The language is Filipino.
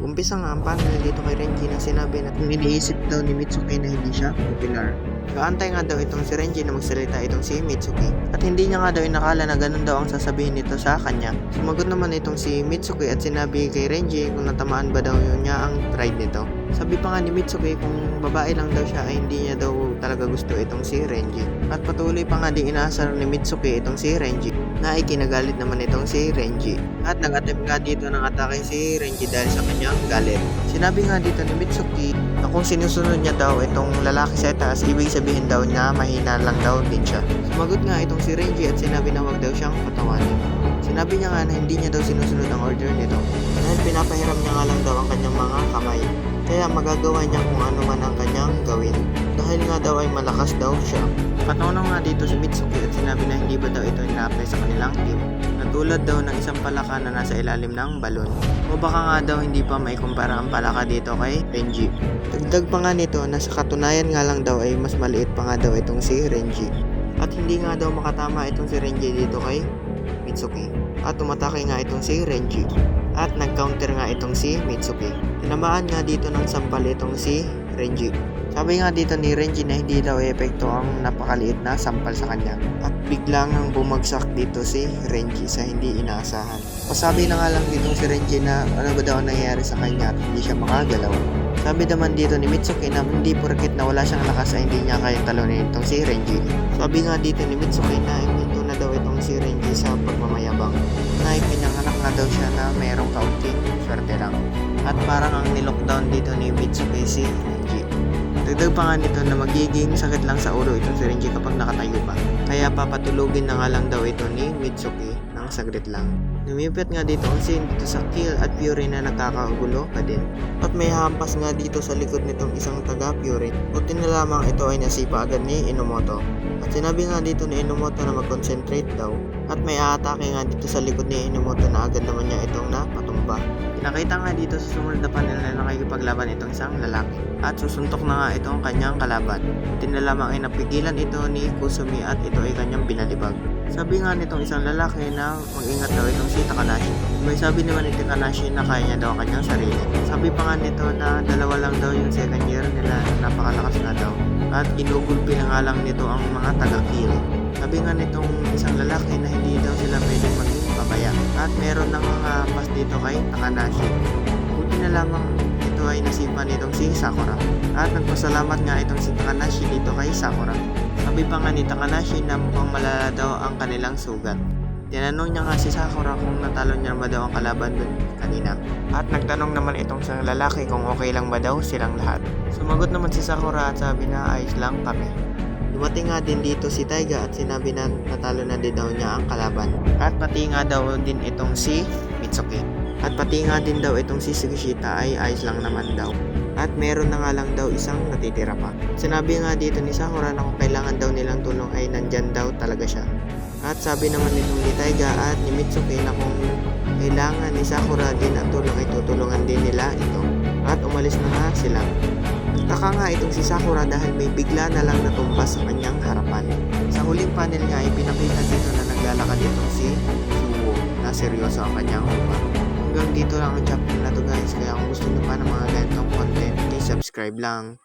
Umpisa nga ang panel dito kay Renji na sinabi na kung iniisip daw ni Mitsuki na hindi siya popular. Kaantay nga daw itong si Renji na magsalita itong si Mitsuki at hindi niya nga daw inakala na ganun daw ang sasabihin nito sa kanya. Sumagot naman itong si Mitsuki at sinabi kay Renji kung natamaan ba daw yun niya ang pride nito. Sabi pa nga ni Mitsuki kung babae lang daw siya ay hindi niya daw talaga gusto itong si Renji. At patuloy pa nga din inaasar ni Mitsuki itong si Renji na ay kinagalit naman itong si Renji. At nag-attempt nga dito ng atake si Renji dahil sa kanyang galit. Sinabi nga dito ni Mitsuki na kung sinusunod niya daw itong lalaki sa itaas, ibig sabihin daw na mahina lang daw din siya. Sumagot nga itong si Renji at sinabi na wag daw siyang patawanin. Sinabi niya nga na hindi niya daw sinusunod ang order nito dahil pinapahiram niya nga lang daw ang kanyang mga kamay. Kaya magagawa niya kung ano man ang kanyang gawin. Dahil nga daw ay malakas daw siya. Patawnaw nga dito si Mitsuki at sinabi na hindi ba daw ito ina-apply sa kanilang team. Natulad daw ng isang palaka na nasa ilalim ng balon. O baka nga daw hindi pa maikumpara ang palaka dito kay Renji. Dagdag pa nga nito na sa katunayan nga lang daw ay mas maliit pa nga daw itong si Renji. At hindi nga daw makatama itong si Renji dito kay Mitsuki. At tumatake nga itong si Renji. At nag-counter nga itong si Mitsuki. Tinamaan nga dito ng sampal itong si Renji. Sabi nga dito ni Renji na hindi daw epekto ang napakaliit na sampal sa kanya. At biglang ang bumagsak dito si Renji sa hindi inaasahan. Pasabi na nga lang dito si Renji na ano ba daw nangyayari sa kanya at hindi siya makagalaw. Sabi naman dito ni Mitsuki na hindi porket na wala siyang lakas ay hindi niya kayang talunin itong si Renji. Sabi nga dito ni Mitsuki na ito na daw itong si Renji sa pagmamayabang. Na ipinanganak nga daw siya na mayroong kaunting swerte lang. At parang ang nilockdown dito ni Mitsuki si Renji. Dagdag pa nga nito na magiging sakit lang sa ulo itong si Renji kapag nakatayo pa. Kaya papatulugin na nga lang daw ito ni Mitsuki ng saglit lang. Lumipit nga dito ang scene dito sa Kill at Fury na nagkakagulo pa din. At may hampas nga dito sa likod nitong isang taga Fury. Buti na lamang ito ay nasipa agad ni Inomoto. At sinabi nga dito ni Inomoto na mag-concentrate daw. At may aatake nga dito sa likod ni Inomoto na agad naman niya itong napatumba. Pinakita nga dito sa sumunod na panel na nakikipaglaban itong isang lalaki. At susuntok na nga itong kanyang kalaban. Buti na lamang ay napigilan ito ni Kusumi at ito ay kanyang binalibag. Sabi nga nitong isang lalaki na mag-ingat daw itong si Takanashi. May sabi naman ni Takanashi na kaya niya daw kanyang sarili. Sabi pa nga nito na dalawa lang daw yung second year nila na napakalakas na daw. At ginugulpi na nga lang nito ang mga taga-kill. Sabi nga nitong isang lalaki na hindi daw sila pwedeng maging pabaya. At meron ng mga pas dito kay Takanashi. Buti na lamang ito ay nasipa nitong si Sakura. At nagpasalamat nga itong si Takanashi dito kay Sakura. Sabi pa nga ni Takanashi na mukhang malala daw ang kanilang sugat. Tinanong niya nga si Sakura kung natalo niya ba daw ang kalaban dun kanina. At nagtanong naman itong isang lalaki kung okay lang ba daw silang lahat. Sumagot naman si Sakura at sabi na ayos lang kami. Dumating nga din dito si Taiga at sinabi na natalo na din daw niya ang kalaban. At pati nga daw din itong si Mitsuki. At pati nga din daw itong si Shigeshita ay ayos lang naman daw. At meron na nga lang daw isang natitira pa. Sinabi nga dito ni Sakura na kung kailangan daw nilang tulong ay nandyan daw talaga siya. At sabi naman nitong ni Taiga at ni Mitsuki na kung kailangan ni Sakura din ang tulong ay tutulungan din nila ito. At umalis na nga sila. Nagtaka nga itong si Sakura dahil may bigla na lang natumpas sa kanyang harapan. Sa huling panel nga ay pinakita dito na naglalakad itong si Suwo na seryoso ang kanyang upa. Hanggang dito lang ang chapter na to guys, kaya kung gusto nyo pa ng mga ganitong content, please subscribe lang.